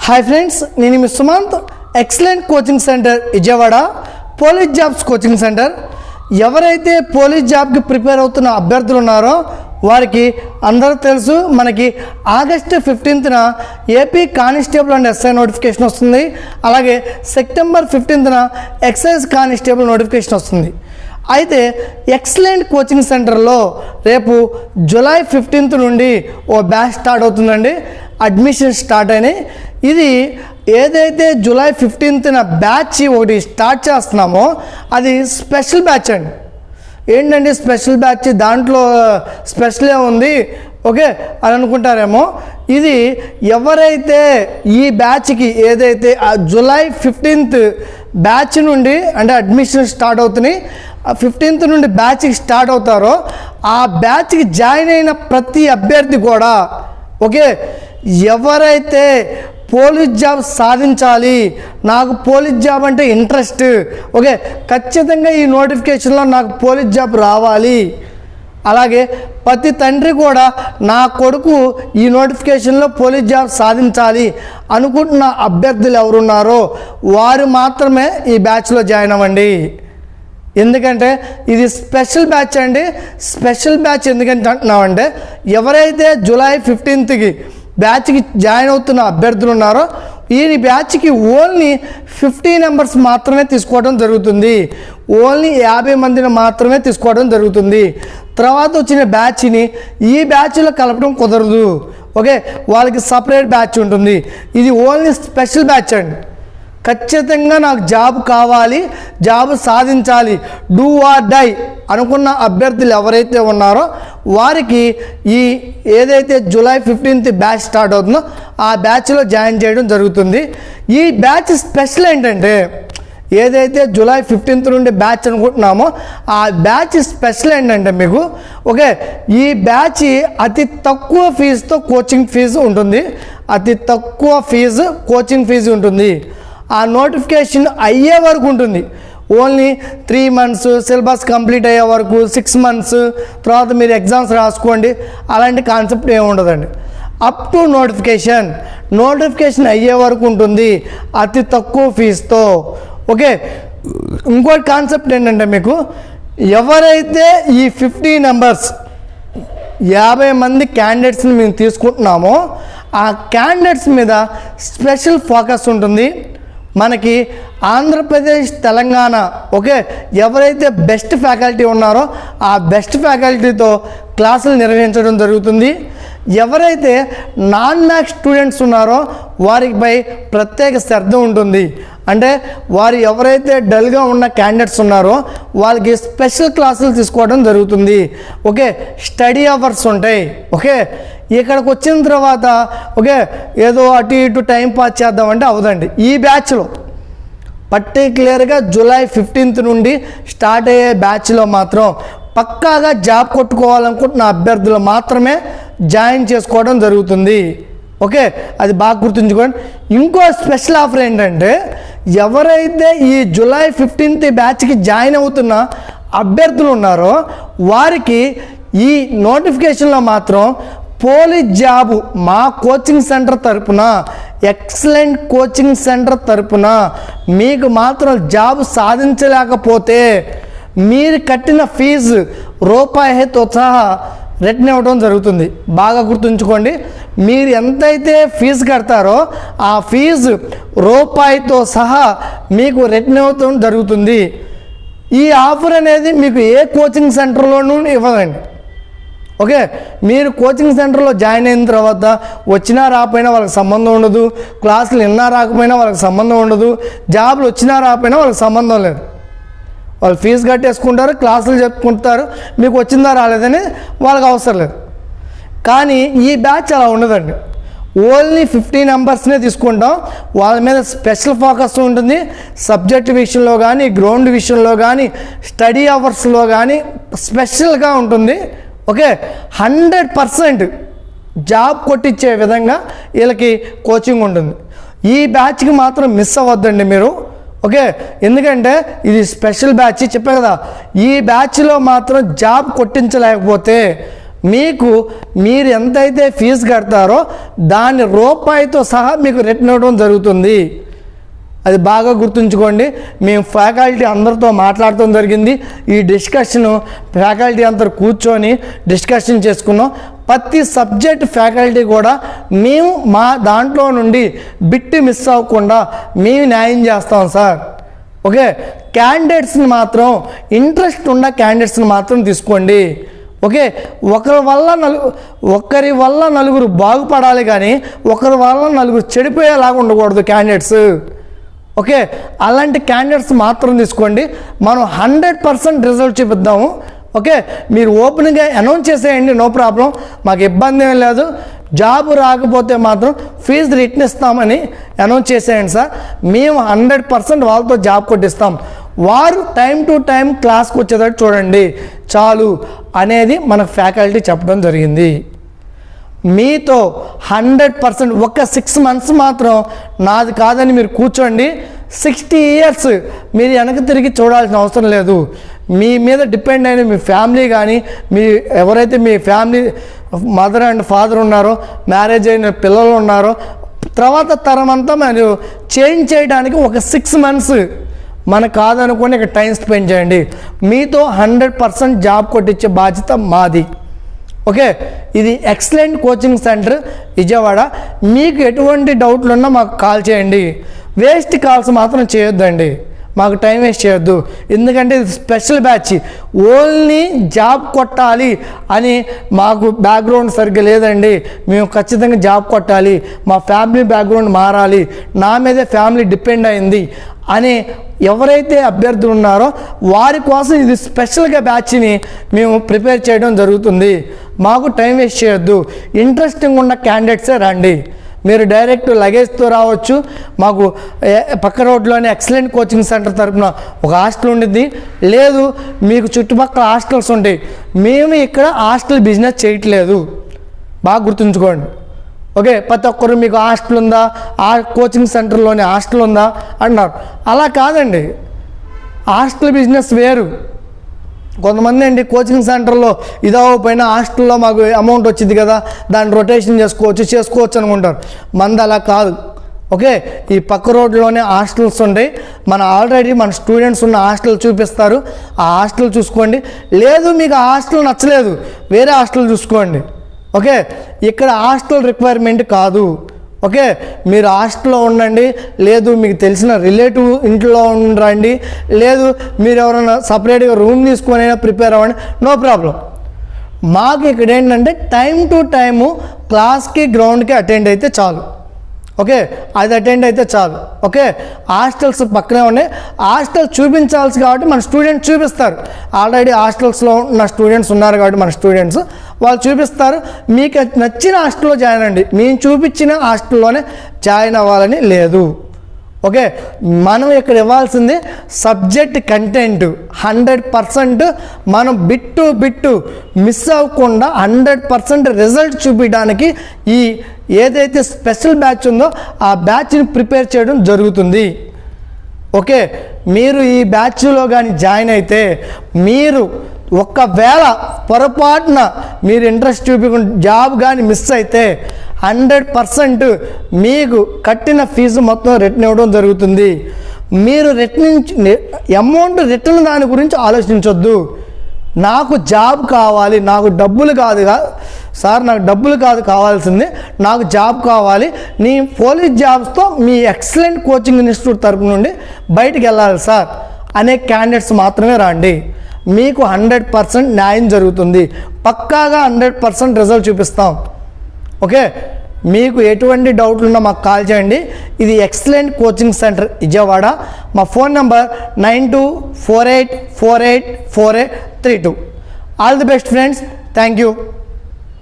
Hi friends, నేను మీ Sumanth. Excellent coaching centre Vijayawada police jobs coaching centre. ఎవరైతే పోలీస్ జాబ్కి ప్రిపేర్ అవుతున్న అభ్యర్థులు ఉన్నారో వారికి అందరూ తెలుసు, మనకి ఆగస్టు 15న AP constable and SI notification వస్తుంది. అలాగే సెప్టెంబర్ 15న ఎక్సైజ్ కానిస్టేబుల్ నోటిఫికేషన్ వస్తుంది. అయితే ఎక్సలెంట్ కోచింగ్ సెంటర్లో రేపు జూలై 15th నుండి ఓ బ్యాచ్ స్టార్ట్ అవుతుందండి. అడ్మిషన్ స్టార్ట్ అయినాయి. ఇది ఏదైతే జూలై 15న బ్యాచ్ ఒకటి స్టార్ట్ చేస్తున్నామో అది స్పెషల్ బ్యాచ్ అండి. ఏంటండి స్పెషల్ బ్యాచ్, దాంట్లో స్పెషలే ఉంది ఓకే అని అనుకుంటారేమో. ఇది ఎవరైతే ఈ బ్యాచ్కి ఏదైతే జూలై 15th బ్యాచ్ నుండి అంటే అడ్మిషన్ స్టార్ట్ అవుతున్నాయి, 15th నుండి బ్యాచ్కి స్టార్ట్ అవుతారో ఆ బ్యాచ్కి జాయిన్ అయిన ప్రతి అభ్యర్థి కూడా ఓకే, ఎవరైతే పోలీస్ జాబ్ సాధించాలి, నాకు పోలీస్ జాబ్ అంటే ఇంట్రెస్ట్ ఓకే, ఖచ్చితంగా ఈ నోటిఫికేషన్లో నాకు పోలీస్ జాబ్ రావాలి, అలాగే ప్రతి తండ్రి కూడా నా కొడుకు ఈ నోటిఫికేషన్లో పోలీస్ జాబ్ సాధించాలి అనుకుంటున్న అభ్యర్థులు ఎవరున్నారో వారు మాత్రమే ఈ బ్యాచ్లో జాయిన్ అవ్వండి. ఎందుకంటే ఇది స్పెషల్ బ్యాచ్ అండి. స్పెషల్ బ్యాచ్ ఎందుకంటే అంటున్నామంటే ఎవరైతే జూలై 15th బ్యాచ్కి జాయిన్ అవుతున్న అభ్యర్థులు ఉన్నారో ఈ బ్యాచ్కి ఓన్లీ 50 members మాత్రమే తీసుకోవడం జరుగుతుంది. ఓన్లీ 50 మందిని మాత్రమే తీసుకోవడం జరుగుతుంది. తర్వాత వచ్చిన బ్యాచ్ని ఈ బ్యాచ్లో కలపడం కుదరదు ఓకే, వాళ్ళకి సపరేట్ బ్యాచ్ ఉంటుంది. ఇది ఓన్లీ స్పెషల్ బ్యాచ్ అండి. ఖచ్చితంగా నాకు జాబ్ కావాలి, జాబ్ సాధించాలి, డూ ఆర్ డై అనుకున్న అభ్యర్థులు ఎవరైతే ఉన్నారో వారికి ఈ ఏదైతే జూలై 15th బ్యాచ్ స్టార్ట్ అవుతుందో ఆ బ్యాచ్లో జాయిన్ చేయడం జరుగుతుంది. ఈ బ్యాచ్ స్పెషల్ ఏంటంటే ఏదైతే జూలై 15th నుండి బ్యాచ్ అనుకుంటున్నామో ఆ బ్యాచ్ స్పెషల్ ఏంటంటే మీకు ఓకే, ఈ బ్యాచ్ అతి తక్కువ ఫీజుతో కోచింగ్ ఫీజు ఉంటుంది. అతి తక్కువ ఫీజు కోచింగ్ ఫీజు ఉంటుంది. ఆ నోటిఫికేషన్ అయ్యే వరకు ఉంటుంది. ఓన్లీ 3 months సిలబస్ కంప్లీట్ అయ్యే వరకు, 6 months తర్వాత మీరు ఎగ్జామ్స్ రాసుకోండి, అలాంటి కాన్సెప్ట్ ఏమి ఉండదండి. అప్ టు నోటిఫికేషన్ అయ్యే వరకు ఉంటుంది అతి తక్కువ ఫీజుతో ఓకే. ఇంకోటి కాన్సెప్ట్ ఏంటంటే మీకు ఎవరైతే ఈ 50 members 50 మంది క్యాండిడేట్స్ని మేము తీసుకుంటున్నామో ఆ క్యాండిడేట్స్ మీద స్పెషల్ ఫోకస్ ఉంటుంది. మనకి ఆంధ్రప్రదేశ్, తెలంగాణ ఓకే, ఎవరైతే బెస్ట్ ఫ్యాకల్టీ ఉన్నారో ఆ బెస్ట్ ఫ్యాకల్టీతో క్లాసులు నిర్వహించడం జరుగుతుంది. ఎవరైతే నాన్ మ్యాథ్స్ స్టూడెంట్స్ ఉన్నారో వారిపై ప్రత్యేక శ్రద్ధ ఉంటుంది. అంటే వారు ఎవరైతే డల్గా ఉన్న క్యాండిడేట్స్ ఉన్నారో వాళ్ళకి స్పెషల్ క్లాసులు తీసుకోవడం జరుగుతుంది ఓకే. స్టడీ అవర్స్ ఉంటాయి ఓకే. ఇక్కడికి వచ్చిన తర్వాత ఓకే ఏదో అటు ఇటు టైం పాస్ చేద్దామంటే అవదండి. ఈ బ్యాచ్లో పర్టిక్యులర్గా జూలై 15th నుండి స్టార్ట్ అయ్యే బ్యాచ్లో మాత్రం పక్కాగా జాబ్ కొట్టుకోవాలనుకుంటున్న అభ్యర్థులు మాత్రమే జాయిన్ చేసుకోవడం జరుగుతుంది ఓకే. అది బాగా గుర్తుంచుకోండి. ఇంకో స్పెషల్ ఆఫర్ ఏంటంటే ఎవరైతే ఈ జూలై 15th బ్యాచ్కి జాయిన్ అవుతున్న అభ్యర్థులు ఉన్నారో వారికి ఈ నోటిఫికేషన్లో మాత్రం పోలీస్ జాబు మా కోచింగ్ సెంటర్ తరపున, ఎక్సలెంట్ కోచింగ్ సెంటర్ తరపున మీకు మాత్రం జాబ్ సాధించలేకపోతే మీరు కట్టిన ఫీజు రూపాయితో సహా రిటర్న్ ఇవ్వడం జరుగుతుంది. బాగా గుర్తుంచుకోండి, మీరు ఎంతైతే ఫీజు కడతారో ఆ ఫీజు రూపాయితో సహా మీకు రిటర్న్ ఇవ్వడం జరుగుతుంది. ఈ ఆఫర్ అనేది మీకు ఏ కోచింగ్ సెంటర్లోనూ ఇవ్వదండి ఓకే. మీరు కోచింగ్ సెంటర్లో జాయిన్ అయిన తర్వాత వచ్చినా రాకపోయినా వాళ్ళకి సంబంధం ఉండదు, క్లాసులు విన్నా రాకపోయినా వాళ్ళకి సంబంధం ఉండదు, జాబ్లు వచ్చినా రాకపోయినా వాళ్ళకి సంబంధం లేదు. వాళ్ళు ఫీజు కట్టేసుకుంటారు, క్లాసులు చెప్పుకుంటారు, మీకు వచ్చిందా రాలేదని వాళ్ళకి అవసరం లేదు. కానీ ఈ బ్యాచ్ అలా ఉండదండి. ఓన్లీ 50 membersనే తీసుకుంటాం. వాళ్ళ మీద స్పెషల్ ఫోకస్ ఉంటుంది. సబ్జెక్ట్ విషయంలో కానీ, గ్రౌండ్ విషయంలో కానీ, స్టడీ అవర్స్లో కానీ స్పెషల్గా ఉంటుంది ఓకే. 100% జాబ్ కొట్టించే విధంగా వీళ్ళకి కోచింగ్ ఉంటుంది. ఈ బ్యాచ్కి మాత్రం మిస్ అవ్వద్దండి మీరు ఓకే. ఎందుకంటే ఇది స్పెషల్ బ్యాచ్ చెప్పే కదా. ఈ బ్యాచ్లో మాత్రం జాబ్ కొట్టించలేకపోతే మీకు మీరు ఎంతైతే ఫీజు కడతారో దాని రూపాయితో సహా మీకు రిటర్న్ ఇవ్వడం జరుగుతుంది. అది బాగా గుర్తుంచుకోండి. మేము ఫ్యాకల్టీ అందరితో మాట్లాడటం జరిగింది. ఈ డిస్కషన్ ఫ్యాకల్టీ అందరు కూర్చొని డిస్కషన్ చేసుకున్నాం. ప్రతి సబ్జెక్ట్ ఫ్యాకల్టీ కూడా మేము మా దాంట్లో నుండి బిట్ మిస్ అవ్వకుండా మేము న్యాయం చేస్తాం సార్. ఓకే, క్యాండిడేట్స్ని మాత్రం ఇంట్రెస్ట్ ఉన్న క్యాండిడేట్స్ని మాత్రం తీసుకోండి. ఓకే, ఒకరి వల్ల నలుగురు బాగుపడాలి కానీ ఒకరి వల్ల నలుగురు చెడిపోయేలాగా ఉండకూడదు క్యాండిడేట్స్. ఓకే, అలాంటి క్యాండిడేట్స్ మాత్రం తీసుకోండి. మనం 100% రిజల్ట్ చూపిద్దాము. ఓకే, మీరు ఓపెన్గా అనౌన్స్ చేసేయండి, నో ప్రాబ్లం, మాకు ఇబ్బంది ఏం లేదు. జాబ్ రాకపోతే మాత్రం ఫీజు రిటర్న్ ఇస్తామని అనౌన్స్ చేసేయండి సార్. మేము 100% వాళ్ళతో జాబ్ కొట్టిస్తాం. వారు టైం టు టైం క్లాస్కి వచ్చేటట్టు చూడండి చాలు అనేది మన ఫ్యాకల్టీ చెప్పడం జరిగింది. మీతో 100% ఒక 6 months మాత్రం నాది కాదని మీరు కూర్చోండి. 60 years మీరు వెనక్కి తిరిగి చూడాల్సిన అవసరం లేదు. మీ మీద డిపెండ్ అయిన మీ ఫ్యామిలీ కానీ ఎవరైతే మీ ఫ్యామిలీ మదర్ అండ్ ఫాదర్ ఉన్నారో, మ్యారేజ్ అయిన పిల్లలు ఉన్నారో, తర్వాత తరం అంతా మీరు చేంజ్ చేయడానికి ఒక 6 months మనకు కాదనుకొని ఇక్కడ టైం స్పెండ్ చేయండి. మీతో 100% జాబ్ కొట్టించే బాధ్యత మాది. ఓకే, ఇది ఎక్సలెంట్ కోచింగ్ సెంటర్ విజయవాడ. మీకు ఎటువంటి డౌట్లు ఉన్నా మాకు కాల్ చేయండి. వేస్ట్ కాల్స్ మాత్రం చేయొద్దండి, మాకు టైం వేస్ట్ చేయొద్దు. ఎందుకంటే ఇది స్పెషల్ బ్యాచ్. ఓన్లీ జాబ్ కొట్టాలి అని మాకు బ్యాక్గ్రౌండ్ సరిగ్గా లేదండి, మేము ఖచ్చితంగా జాబ్ కొట్టాలి, మా ఫ్యామిలీ బ్యాక్గ్రౌండ్ మారాలి, నా మీదే ఫ్యామిలీ డిపెండ్ అయింది అని ఎవరైతే అభ్యర్థులు ఉన్నారో వారి కోసం ఇది స్పెషల్గా బ్యాచ్ని మేము ప్రిపేర్ చేయడం జరుగుతుంది. మాకు టైం వేస్ట్ చేయొద్దు. ఇంట్రెస్టింగ్ ఉన్న క్యాండిడేట్సే రండి. మీరు డైరెక్ట్ లగేజ్తో రావచ్చు. మాకు పక్క రోడ్లోనే ఎక్సలెంట్ కోచింగ్ సెంటర్ తరపున ఒక హాస్టల్ ఉండిద్ది. లేదు మీకు చుట్టుపక్కల హాస్టల్స్ ఉంటాయి. మేము ఇక్కడ హాస్టల్ బిజినెస్ చేయట్లేదు, బాగా గుర్తుంచుకోండి. ఓకే, ప్రతి ఒక్కరు మీకు హాస్టల్ ఉందా, ఆ కోచింగ్ సెంటర్లోనే హాస్టల్ ఉందా అన్నారు. అలా కాదండి, హాస్టల్ బిజినెస్ వేరు. కొంతమంది అండి కోచింగ్ సెంటర్లో పైన హాస్టల్లో మాకు అమౌంట్ వచ్చింది కదా, దాన్ని రొటేషన్ చేసుకోవచ్చు అనుకుంటారు. మంది అలా కాదు. ఓకే, ఈ పక్క రోడ్లోనే హాస్టల్స్ ఉంటాయి. ఆల్రెడీ మన స్టూడెంట్స్ ఉన్న హాస్టల్ చూపిస్తారు, ఆ హాస్టల్ చూసుకోండి. లేదు మీకు ఆ హాస్టల్ నచ్చలేదు, వేరే హాస్టల్ చూసుకోండి. ఓకే, ఇక్కడ హాస్టల్ రిక్వైర్మెంట్ కాదు. ఓకే, మీరు హాస్టల్లో ఉండండి, లేదు మీకు తెలిసిన రిలేటివ్ ఇంట్లో ఉండండి, లేదు మీరు ఎవరైనా సపరేట్గా రూమ్ తీసుకొని అయినా ప్రిపేర్ అవ్వండి, నో ప్రాబ్లం. మాకు ఇక్కడ ఏంటంటే టైం టు టైము క్లాస్కి గ్రౌండ్కి అటెండ్ అయితే చాలు. ఓకే, అది అటెండ్ అయితే చాలు. ఓకే, హాస్టల్స్ పక్కనే ఉన్నాయి. హాస్టల్ చూపించాల్సి కాబట్టి మన స్టూడెంట్స్ చూపిస్తారు. ఆల్రెడీ హాస్టల్స్లో ఉన్న స్టూడెంట్స్ ఉన్నారు కాబట్టి మన స్టూడెంట్స్ వాళ్ళు చూపిస్తారు. మీకు నచ్చిన హాస్టల్లో జాయిన్ అవ్వండి, మేము చూపించిన హాస్టల్లోనే జాయిన్ అవ్వాలని లేదు. ఓకే, మనం ఇక్కడ ఇవ్వాల్సింది సబ్జెక్ట్ కంటెంట్ 100%. మనం బిట్టు మిస్ అవ్వకుండా 100% రిజల్ట్ చూపించడానికి ఈ ఏదైతే స్పెషల్ బ్యాచ్ ఉందో ఆ బ్యాచ్ని ప్రిపేర్ చేయడం జరుగుతుంది. ఓకే, మీరు ఈ బ్యాచ్లో కానీ జాయిన్ అయితే మీరు ఒకవేళ పొరపాటున మీరు ఇంట్రెస్ట్ చూపించకుండా జాబ్ కానీ మిస్ అయితే 100% మీకు కట్టిన ఫీజు మొత్తం రిటర్న్ ఇవ్వడం జరుగుతుంది. మీరు అమౌంట్ రిటర్న్ దాని గురించి ఆలోచించొద్దు. నాకు జాబ్ కావాలి, నాకు డబ్బులు కాదు సార్, నాకు డబ్బులు కాదు కావాల్సింది, నాకు జాబ్ కావాలి, నీ పోలీస్ జాబ్స్తో మీ ఎక్సలెంట్ కోచింగ్ ఇన్స్టిట్యూట్ తరపు నుండి బయటికి వెళ్ళాలి సార్ అనే క్యాండిడేట్స్ మాత్రమే రండి. మీకు 100% న్యాయం జరుగుతుంది. పక్కాగా 100% రిజల్ట్ చూపిస్తాం. ఓకే, మీకు ఎటువంటి డౌట్లు ఉన్నా మాకు కాల్ చేయండి. ఇది ఎక్సలెంట్ కోచింగ్ సెంటర్ విజయవాడ. మా phone number 9248484832. All the best friends, thank you.